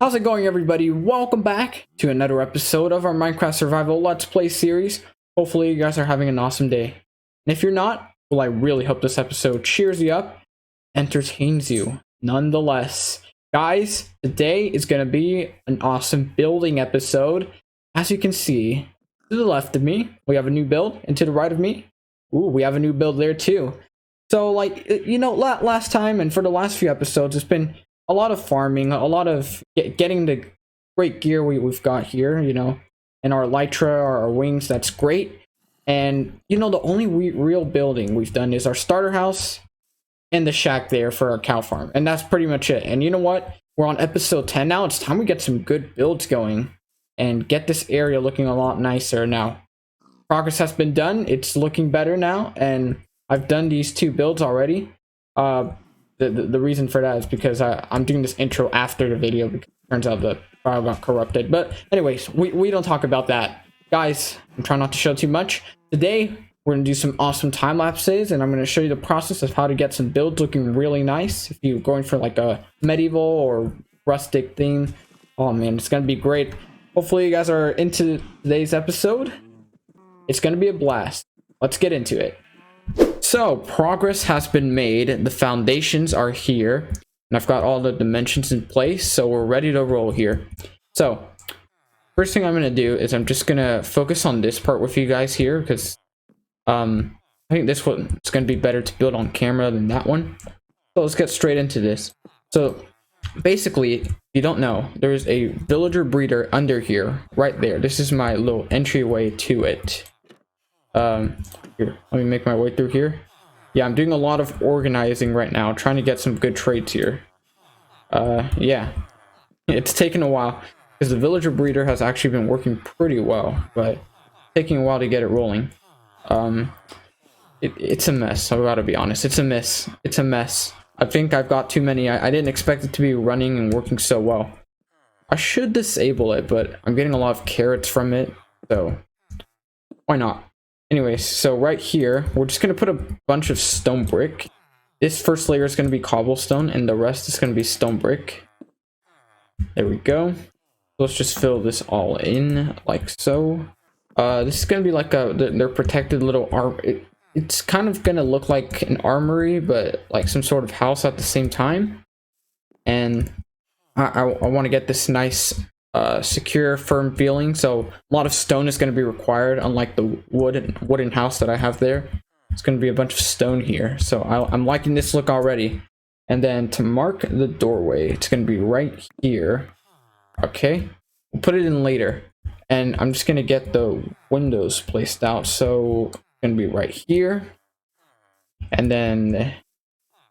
How's it going, everybody? Welcome back to another episode of our Minecraft Survival Let's Play series. Hopefully you guys are having an awesome day. And if you're not, well, I really hope this episode cheers you up, entertains you nonetheless. Guys, today is going to be an awesome building episode. As you can see, to the left of me, we have a new build, and to the right of me, ooh, we have a new build there too. So, like, you know, last time and for the last few episodes, it's been a lot of farming, a lot of getting the great gear we've got here, you know, and our elytra, our wings, that's great. And, you know, the only real building we've done is our starter house and the shack there for our cow farm. And that's pretty much it. And you know what? We're on episode 10 now. It's time we get some good builds going and get this area looking a lot nicer now. Progress has been done. It's looking better now. And I've done these two builds already. The reason for that is because I'm doing this intro after the video because it turns out the file got corrupted. But anyways, we don't talk about that. Guys, I'm trying not to show too much. Today, we're going to do some awesome time lapses, and I'm going to show you the process of how to get some builds looking really nice. If you're going for like a medieval or rustic theme, oh man, it's going to be great. Hopefully you guys are into today's episode. It's going to be a blast. Let's get into it. So, progress has been made. The foundations are here. And I've got all the dimensions in place, so we're ready to roll here. So, first thing I'm going to do is I'm just going to focus on this part with you guys here, because I think this one is going to be better to build on camera than that one. So, let's get straight into this. So, basically, if you don't know, there's a villager breeder under here, right there. This is my little entryway to it. Here, let me make my way through here. Yeah, I'm doing a lot of organizing right now, trying to get some good trades here. Yeah, it's taken a while because the villager breeder has actually been working pretty well, but taking a while to get it rolling. It's a mess. I gotta be honest. It's a mess. It's a mess. I think I've got too many. I didn't expect it to be running and working so well. I should disable it, but I'm getting a lot of carrots from it, so why not? Anyways, so right here, we're just going to put a bunch of stone brick. This first layer is going to be cobblestone, and the rest is going to be stone brick. There we go. Let's just fill this all in, like so. This is going to be like their protected little arm. It's kind of going to look like an armory, but like some sort of house at the same time. And I want to get this nice secure, firm feeling, so a lot of stone is going to be required, unlike the wooden house that I have there. It's going to be a bunch of stone here, so I'm liking this look already. And then to mark the doorway, it's going to be right here. Okay, we'll put it in later, and I'm just going to get the windows placed out, so it's going to be right here, and then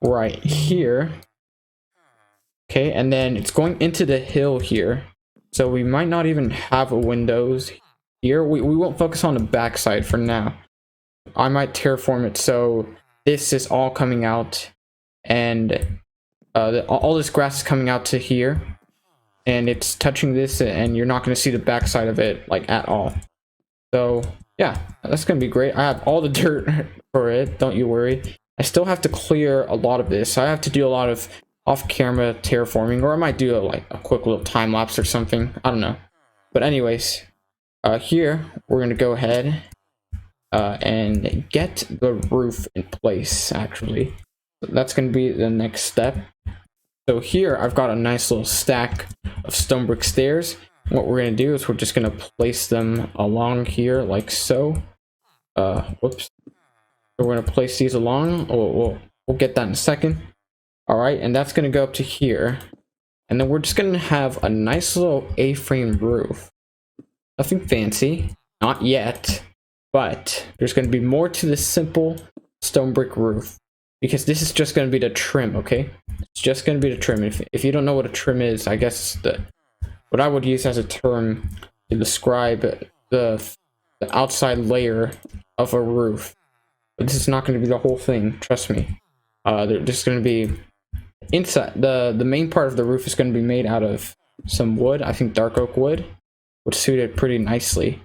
right here. Okay, and then it's going into the hill here. So we might not even have a windows here. We won't focus on the backside for now. I might terraform it so this is all coming out, and all this grass is coming out to here, and it's touching this, and you're not going to see the backside of it like at all. So yeah, that's going to be great. I have all the dirt for it, don't you worry. I still have to clear a lot of this. I have to do a lot of off-camera terraforming, or I might do like a quick little time lapse or something. I don't know. But anyways, here we're gonna go ahead and get the roof in place. Actually, that's gonna be the next step. So here I've got a nice little stack of stone brick stairs. What we're gonna do is we're just gonna place them along here like so. Whoops. So we're gonna place these along. We'll get that in a second. Alright, and that's going to go up to here. And then we're just going to have a nice little A-frame roof. Nothing fancy. Not yet. But there's going to be more to this simple stone brick roof. Because this is just going to be the trim, okay? It's just going to be the trim. If you don't know what a trim is, I guess what I would use as a term to describe the outside layer of a roof. But this is not going to be the whole thing, trust me. They're just going to be inside. The main part of the roof is going to be made out of some wood. I think dark oak wood would suit it pretty nicely,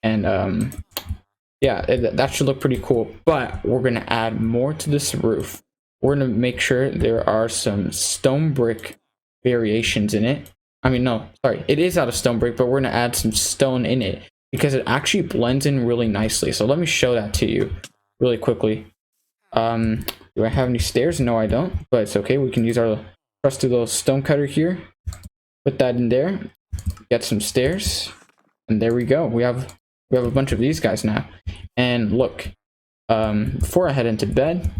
and yeah, that should look pretty cool. But we're going to add more to this roof. We're going to make sure there are some stone brick variations in it. I mean, no, sorry, it is out of stone brick, but we're gonna add some stone in it because it actually blends in really nicely. So let me show that to you really quickly. Do I have any stairs? No, I don't, but it's okay. We can use our trusty little stone cutter here. Put that in there. Get some stairs, and there we go. We have a bunch of these guys now. And look, before I head into bed,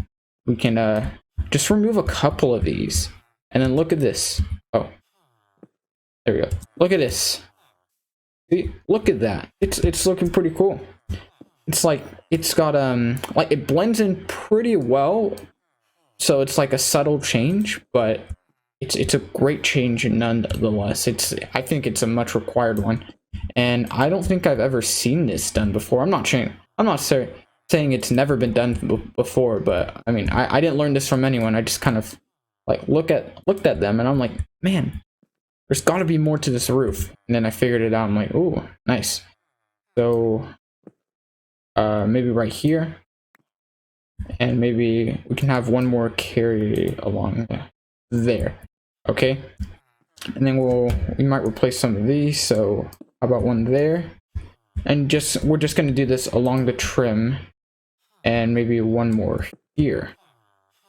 we can just remove a couple of these, and then look at this. Oh, there we go. Look at this. See, look at that. It's looking pretty cool. It's like it's got like it blends in pretty well, so it's like a subtle change, but it's a great change nonetheless. I think it's a much required one, and I don't think I've ever seen this done before. I'm not saying it's never been done before, but I mean I didn't learn this from anyone. I just kind of like looked at them, and I'm like, man, there's got to be more to this roof. And then I figured it out. I'm like, ooh, nice. So maybe right here, and maybe we can have one more carry along there. Okay, and then we might replace some of these. So how about one there, and we're just gonna do this along the trim, and maybe one more here.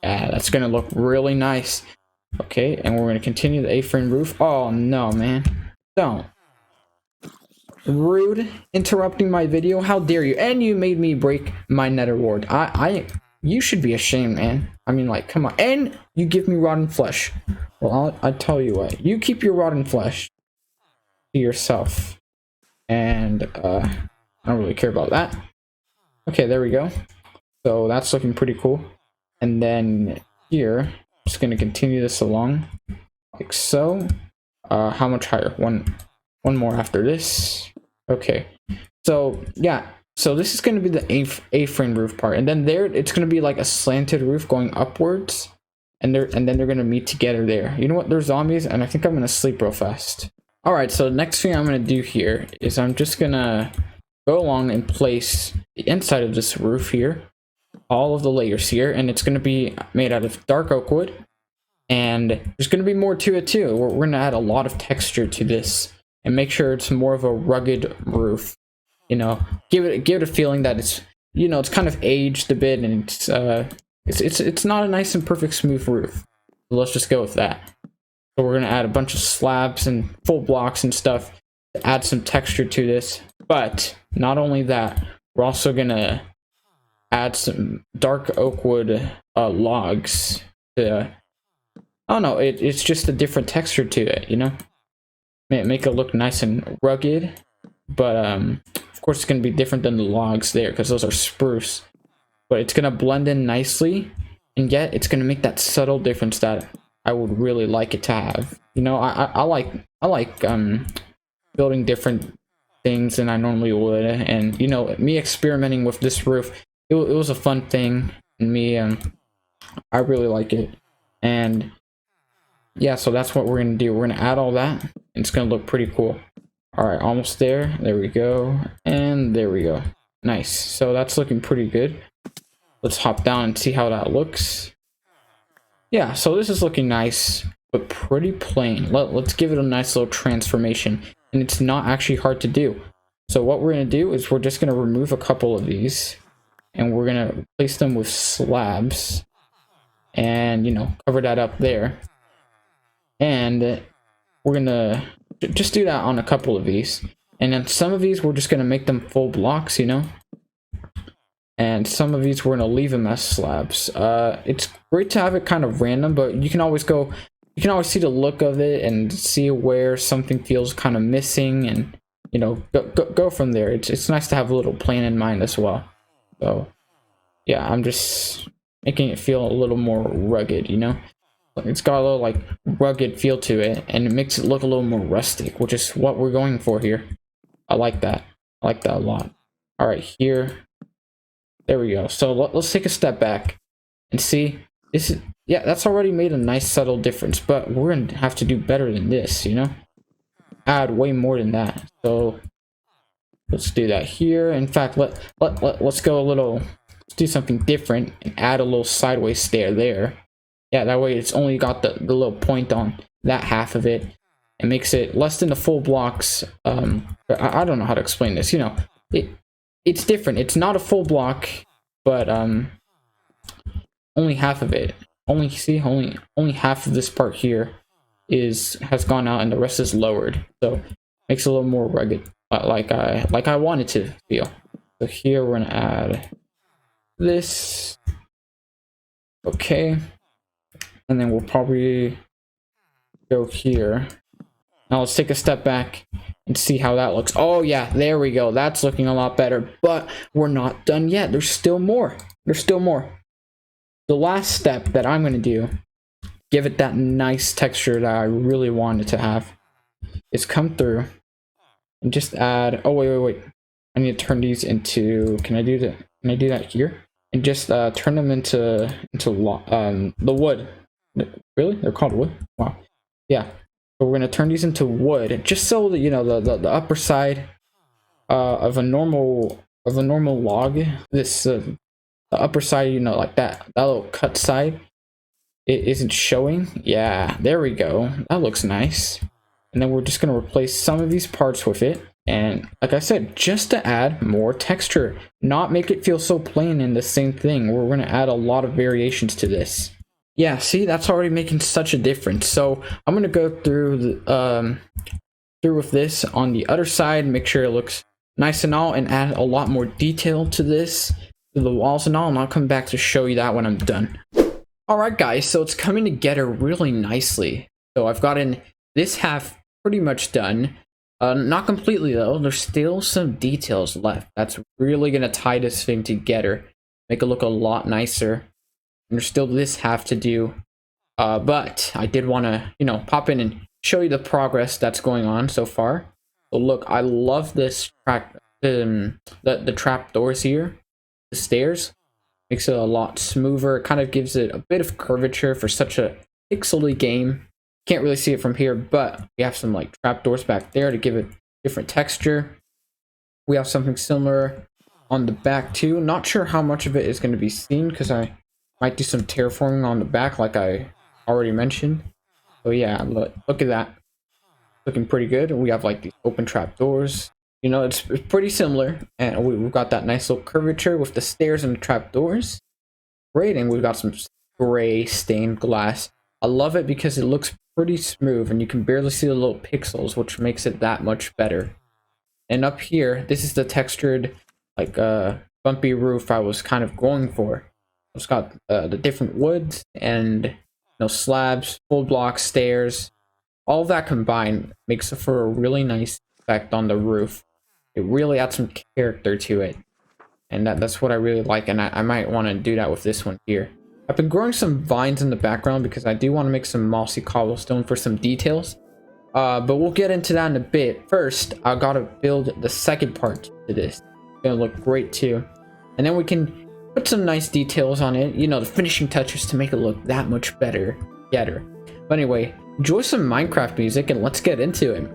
Yeah, that's gonna look really nice. Okay, and we're gonna continue the A-frame roof. Oh no, man, don't. Rude, interrupting my video. How dare you? And you made me break my nether ward. You should be ashamed, man. I mean, like, come on. And you give me rotten flesh. Well, I'll tell you what. You keep your rotten flesh to yourself. And I don't really care about that. Okay, there we go. So that's looking pretty cool. And then here, I'm just gonna continue this along like so. How much higher? One more after this. Okay, so yeah, so this is going to be the A-frame roof part, and then there it's going to be like a slanted roof going upwards, and then they're going to meet together there. You know what, they're zombies, and I think I'm going to sleep real fast. All right, so the next thing I'm going to do here is I'm just going to go along and place the inside of this roof here, all of the layers here, and it's going to be made out of dark oak wood, and there's going to be more to it too. We're going to add a lot of texture to this and make sure it's more of a rugged roof. You know, give it a feeling that it's, you know, it's kind of aged a bit, and it's not a nice and perfect smooth roof. So let's just go with that. So we're gonna add a bunch of slabs and full blocks and stuff to add some texture to this. But not only that, we're also gonna add some dark oak wood logs to. Oh no, it's just a different texture to it, you know. Make it look nice and rugged, but of course it's going to be different than the logs there because those are spruce, but it's going to blend in nicely, and yet it's going to make that subtle difference that I would really like it to have. You know, I like building different things than I normally would, and you know, me experimenting with this roof, it was a fun thing, and me I really like it. And yeah, so that's what we're gonna do. We're gonna add all that, and it's gonna look pretty cool. All right, almost there. There we go, and there we go. Nice. So that's looking pretty good. Let's hop down and see how that looks. Yeah, so this is looking nice, but pretty plain. Let's give it a nice little transformation, and it's not actually hard to do. So what we're gonna do is we're just gonna remove a couple of these, and we're gonna replace them with slabs, and you know, cover that up there. And we're gonna just do that on a couple of these, and then some of these we're just gonna make them full blocks, you know, and some of these we're gonna leave them as slabs. It's great to have it kind of random, but you can always see the look of it and see where something feels kind of missing, and you know, go from there. It's nice to have a little plan in mind as well. So yeah, I'm just making it feel a little more rugged, you know. It's got a little like rugged feel to it, and it makes it look a little more rustic, which is what we're going for here. I like that. I like that a lot. All right, here. There we go. So let's take a step back and see. This is, yeah, that's already made a nice subtle difference, but we're gonna have to do better than this, you know? Add way more than that. So let's do that here. In fact, let's go a little, let's do something different and add a little sideways stair there. Yeah, that way it's only got the little point on that half of it. It makes it less than the full blocks. I don't know how to explain this. You know, it's different. It's not a full block, but only half of it. Only half of this part here has gone out, and the rest is lowered. So makes it a little more rugged, like I wanted to feel. So here we're gonna add this. Okay, and then we'll probably go here. Now let's take a step back and see how that looks. Oh yeah, there we go. That's looking a lot better, but we're not done yet. There's still more. There's still more. The last step that I'm going to do, give it that nice texture that I really wanted to have, is come through and just add, oh wait. I need to turn these into, can I do that here? And just turn them into the wood. Really? They're called wood? Wow. Yeah. So we're going to turn these into wood, just so that, you know, the upper side of a normal log, this the upper side, you know, like that little cut side, it isn't showing. Yeah, there we go. That looks nice. And then we're just going to replace some of these parts with it. And like I said, just to add more texture, not make it feel so plain in the same thing. We're going to add a lot of variations to this. Yeah, see, that's already making such a difference. So I'm going to go through through with this on the other side, make sure it looks nice and all, and add a lot more detail to this, to the walls and all, and I'll come back to show you that when I'm done. Alright guys, so it's coming together really nicely. So I've gotten this half pretty much done. Not completely though, there's still some details left. That's really going to tie this thing together, make it look a lot nicer. And there's still this half to do. But I did want to, you know, pop in and show you the progress that's going on so far. So look, I love this track, the trap doors here, the stairs. Makes it a lot smoother. It kind of gives it a bit of curvature for such a pixely game. Can't really see it from here, but we have some like trapdoors back there to give it different texture. We have something similar on the back too. Not sure how much of it is going to be seen because I might do some terraforming on the back like I already mentioned. So yeah, look at that. Looking pretty good. And we have like these open trapdoors. You know, it's pretty similar. And we've got that nice little curvature with the stairs and the trapdoors. Great, and we've got some gray stained glass. I love it because it looks pretty smooth and you can barely see the little pixels, which makes it that much better. And up here, this is the textured, like, bumpy roof I was kind of going for. It's got the different woods and, you know, slabs, full blocks, stairs. All that combined makes it for a really nice effect on the roof. It really adds some character to it. And that's what I really like, and I might want to do that with this one here. I've been growing some vines in the background because I do want to make some mossy cobblestone for some details. But we'll get into that in a bit. First, I gotta build the second part to this. It's gonna look great too. And then we can put some nice details on it, you know, the finishing touches to make it look that much better. But anyway, enjoy some Minecraft music and let's get into it.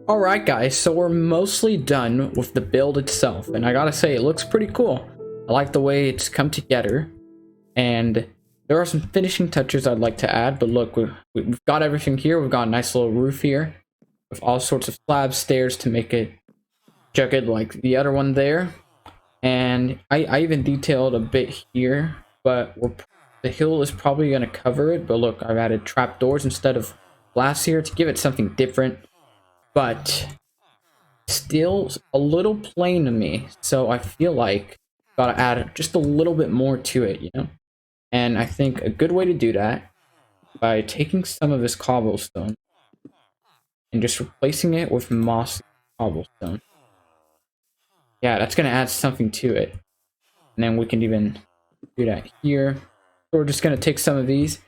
Alright guys, so we're mostly done with the build itself, and I gotta say, it looks pretty cool. I like the way it's come together, and there are some finishing touches I'd like to add, but look, we've got everything here. We've got a nice little roof here with all sorts of slab stairs to make it jagged like the other one there. And I even detailed a bit here, but the hill is probably going to cover it. But look, I've added trapdoors instead of glass here to give it something different, but still a little plain to me. So I feel like gotta add just a little bit more to it, you know? And I think a good way to do that, by taking some of this cobblestone and just replacing it with mossy cobblestone. Yeah, that's gonna add something to it. And then we can even do that here. So we're just gonna take some of these,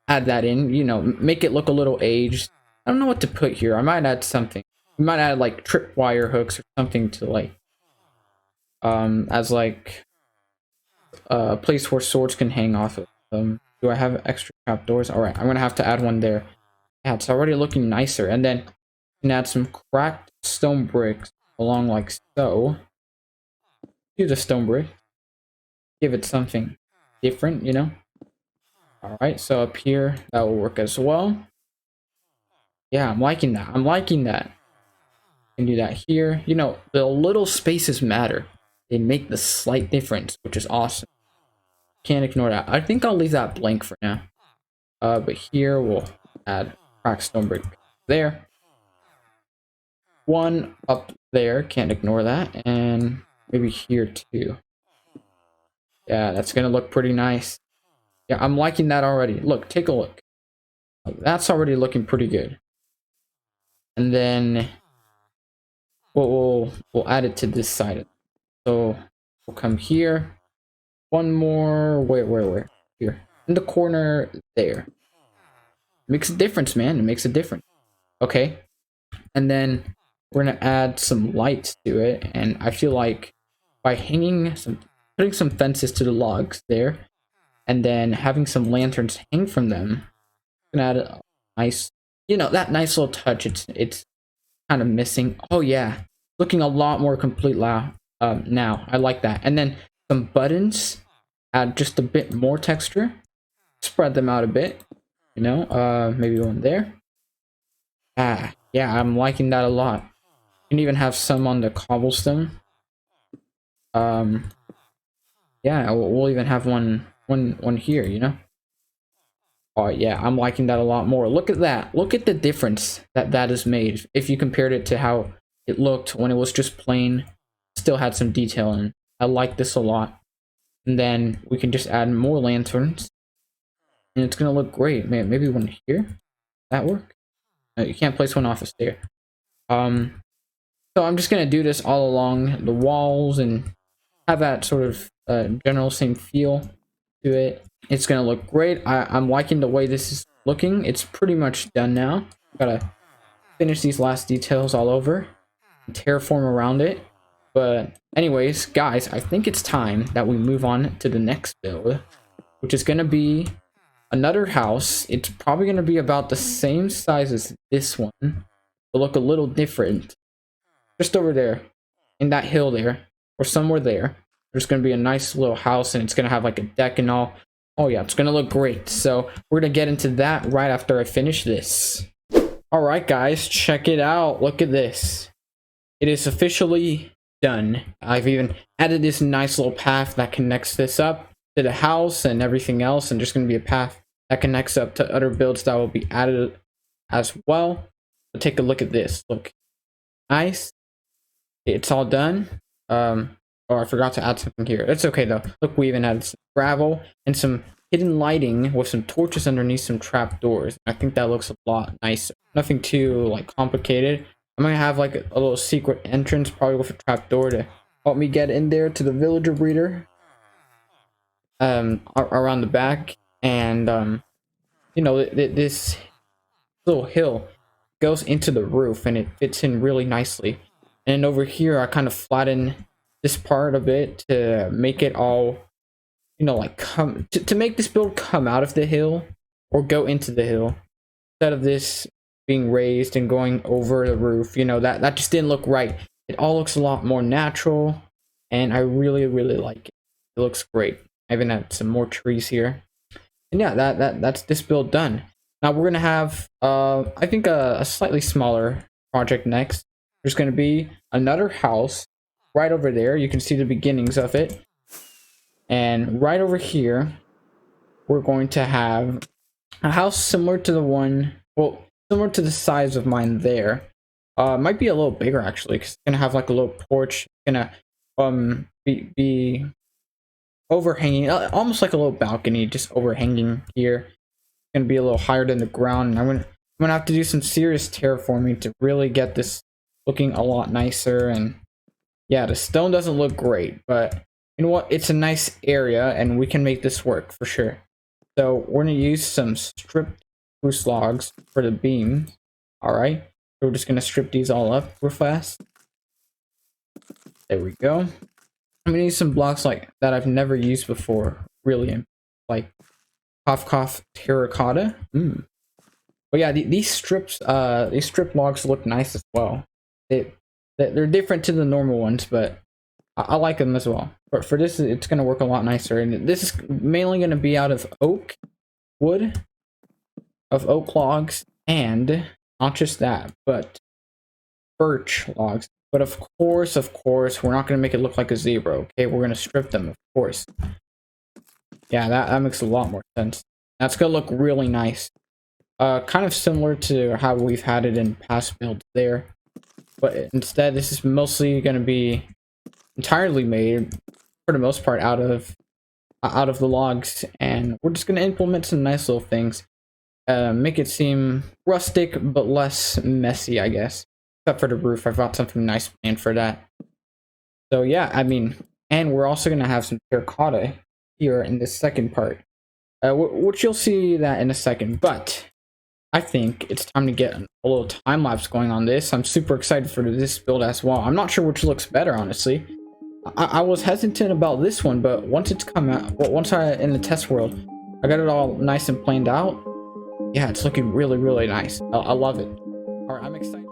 add that in, you know, make it look a little aged. I don't know what to put here. I might add something. We might add like tripwire hooks or something to like as like a place where swords can hang off of them. Do I have extra trapdoors? All right, I'm gonna have to add one there. Yeah, it's already looking nicer. And then you can add some cracked stone bricks along like so. Do the stone brick. Give it something different, you know. All right, so up here that will work as well. Yeah, I'm liking that. I'm liking that. Can do that here. You know, the little spaces matter. They make the slight difference, which is awesome. Can't ignore that. I think I'll leave that blank for now. But here we'll add cracked stone brick there. One up there, can't ignore that, and maybe here too. Yeah, that's gonna look pretty nice. Yeah, I'm liking that already. Look, take a look. That's already looking pretty good. And then we'll add it to this side. So we'll come here. One more. Where? Here. In the corner there. Makes a difference, man. It makes a difference. Okay. And then we're gonna add some lights to it. And I feel like by putting some fences to the logs there, and then having some lanterns hang from them, gonna add a nice, you know, that nice little touch. It's kind of missing. Oh yeah, looking a lot more complete now. I like that. And then some buttons, add just a bit more texture, spread them out a bit, you know. Maybe one there. Yeah, I'm liking that a lot. You can even have some on the cobblestone. Yeah, we'll even have one here, you know. Oh yeah, I'm liking that a lot more. Look at that. Look at the difference that is made if you compared it to how it looked when it was just plain. Still had some detail in. I like this a lot. And then we can just add more lanterns, and it's gonna look great. Maybe one here. That work? No, you can't place one off a stair. So I'm just gonna do this all along the walls and have that sort of general same feel to it. It's gonna look great. I'm liking the way this is looking. It's pretty much done now. Gotta finish these last details all over and terraform around it. But anyways, guys, I think it's time that we move on to the next build, which is gonna be another house. It's probably gonna be about the same size as this one, but look a little different. Just over there, in that hill there, or somewhere there, there's gonna be a nice little house, and it's gonna have like a deck and all. Oh yeah, it's gonna look great. So we're gonna get into that right after I finish this. All right, guys, check it out. Look at this. It is officially done. I've even added this nice little path that connects this up to the house and everything else, and there's gonna be a path that connects up to other builds that will be added as well. But take a look at this. Look, nice. It's all done. Oh, I forgot to add something here. It's okay though. Look, we even added some gravel and some hidden lighting with some torches underneath some trapdoors. I think that looks a lot nicer. Nothing too like complicated. I'm gonna have like a little secret entrance, probably with a trapdoor to help me get in there to the villager breeder. Around the back, and you know, this little hill goes into the roof, and it fits in really nicely. And over here, I kind of flatten this part a bit to make it all, you know, like to make this build come out of the hill or go into the hill instead of this being raised and going over the roof. You know, that just didn't look right. It all looks a lot more natural, and I really like it. It looks great. I even had some more trees here. And yeah, that's this build done. Now we're gonna have I think a slightly smaller project next. There's gonna be another house right over there. You can see the beginnings of it. And right over here, we're going to have a house similar to the one, well, similar to the size of mine there. Might be a little bigger actually, because it's gonna have like a little porch. It's gonna be overhanging, almost like a little balcony, just overhanging here. It's gonna be a little higher than the ground, and I'm gonna have to do some serious terraforming to really get this looking a lot nicer. And yeah, the stone doesn't look great, but you know what? It's a nice area, and we can make this work for sure. So we're gonna use some stripped spruce logs for the beam. All right, so we're just gonna strip these all up real fast. There we go. I'm gonna use some blocks like that I've never used before, really, like cough terracotta. But yeah, these strip logs look nice as well. They're different to the normal ones, but I like them as well. But for this, it's gonna work a lot nicer, and this is mainly gonna be out of oak wood, of oak logs, and not just that, but birch logs. But of course, we're not gonna make it look like a zebra. Okay, we're gonna strip them, of course. Yeah, that makes a lot more sense. That's gonna look really nice. Kind of similar to how we've had it in past builds there, but instead, this is mostly gonna be entirely made, for the most part, out of the logs, and we're just gonna implement some nice little things. Make it seem rustic but less messy, I guess. Except for the roof, I've got something nice planned for that. So yeah, I mean, and we're also gonna have some terracotta here in this second part, which you'll see that in a second. But I think it's time to get a little time lapse going on this. I'm super excited for this build as well. I'm not sure which looks better, honestly. I was hesitant about this one, but once it's come out, once in the test world, I got it all nice and planned out. Yeah, it's looking really, really nice. I love it. All right, I'm excited.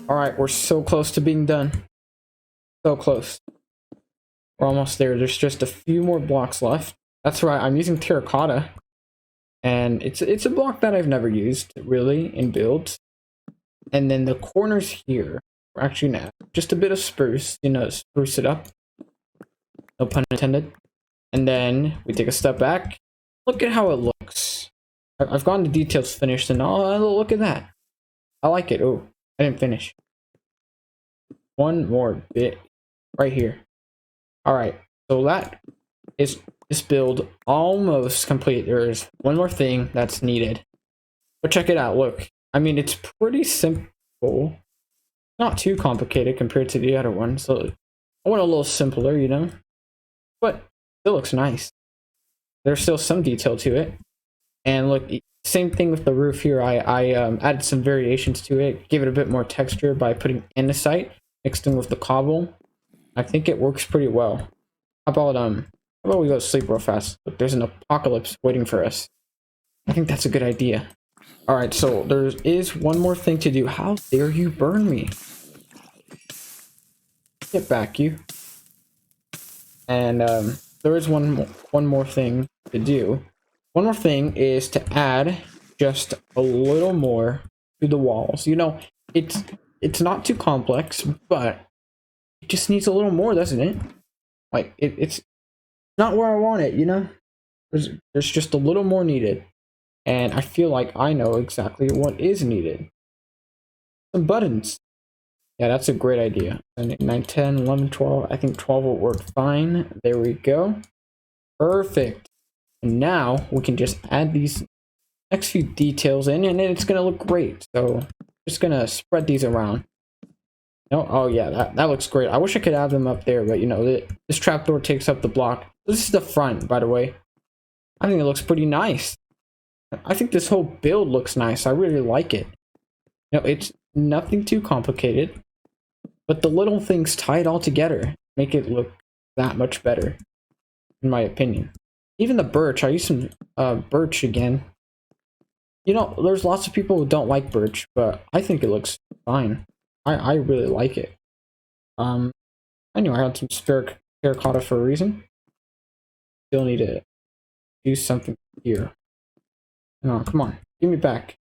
All right, we're so close to being done. So close. We're almost there. There's just a few more blocks left. That's right, I'm using terracotta. and it's a block that I've never used really in builds. And then the corners here are actually now just a bit of spruce, you know, spruce it up. No pun intended. And then we take a step back. Look at how it looks. I've gotten the details finished, and oh, look at that. I like it. Oh, I didn't finish. One more bit right here. All right, so that is this build almost complete. There's one more thing that's needed, but check it out. Look, I mean, it's pretty simple, not too complicated compared to the other one. So I want a little simpler, you know, but it looks nice. There's still some detail to it. And look, same thing with the roof here. I added some variations to it, gave it a bit more texture by putting andesite mixed in with the cobble. I think it works pretty well. How about we go to sleep real fast? Look, there's an apocalypse waiting for us. I think that's a good idea. All right, so there is one more thing to do. How dare you burn me? Get back, you. And there is one more thing to do. One more thing is to add just a little more to the walls. You know, it's not too complex, but it just needs a little more, doesn't it? Like it's not where I want it, you know? There's just a little more needed. And I feel like I know exactly what is needed. Some buttons. Yeah, that's a great idea. And 9, 10, 11, 12. I think 12 will work fine. There we go. Perfect. And now we can just add these next few details in, and it's gonna look great. So just gonna spread these around. No, oh yeah, that looks great. I wish I could have them up there, but you know, this trapdoor takes up the block. This is the front, by the way. I think it looks pretty nice. I think this whole build looks nice. I really like it. You know, it's nothing too complicated, but the little things tied all together make it look that much better, in my opinion. Even the birch, I use some birch again. You know, there's lots of people who don't like birch, but I think it looks fine. I really like it. Anyway, I had some spare terracotta for a reason. Still need to do something here. Oh, come on, give me back.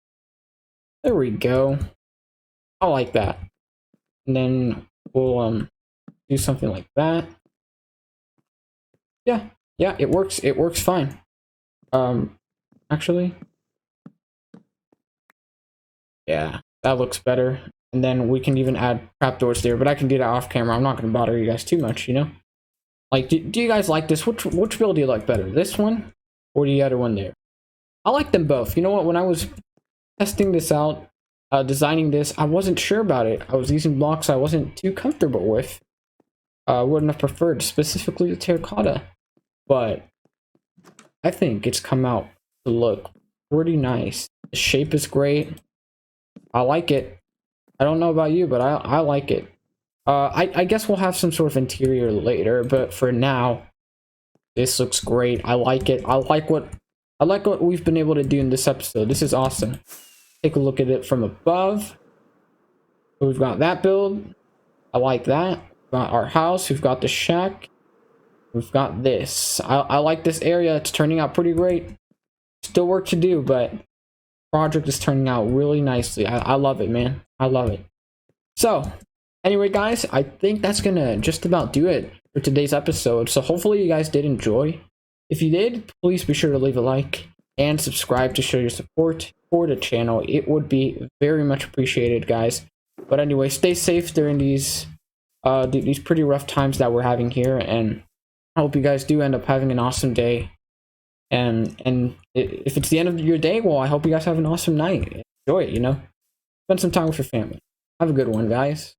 There we go. I like that. And then we'll do something like that. Yeah, it works. It works fine. Actually, yeah, that looks better. And then we can even add trapdoors there, but I can do that off camera. I'm not going to bother you guys too much, you know? Like, do you guys like this? Which build do you like better? This one or the other one there? I like them both. You know what? When I was testing this out, designing this, I wasn't sure about it. I was using blocks I wasn't too comfortable with. I wouldn't have preferred specifically the terracotta, but I think it's come out to look pretty nice. The shape is great. I like it. I don't know about you, but I like it. I guess we'll have some sort of interior later, but for now, this looks great. I like it. I like what we've been able to do in this episode. This is awesome. Take a look at it from above. So we've got that build. I like that. We've got our house. We've got the shack. We've got this. I like this area. It's turning out pretty great. Still work to do, but project is turning out really nicely. I love it, man. I love it. So anyway, guys, I think that's gonna just about do it for today's episode. So hopefully you guys did enjoy. If you did, please be sure to leave a like and subscribe to show your support for the channel. It would be very much appreciated, guys. But anyway, stay safe during these pretty rough times that we're having here, and I hope you guys do end up having an awesome day. And if it's the end of your day, well, I hope you guys have an awesome night. Enjoy it, you know? Spend some time with your family. Have a good one, guys.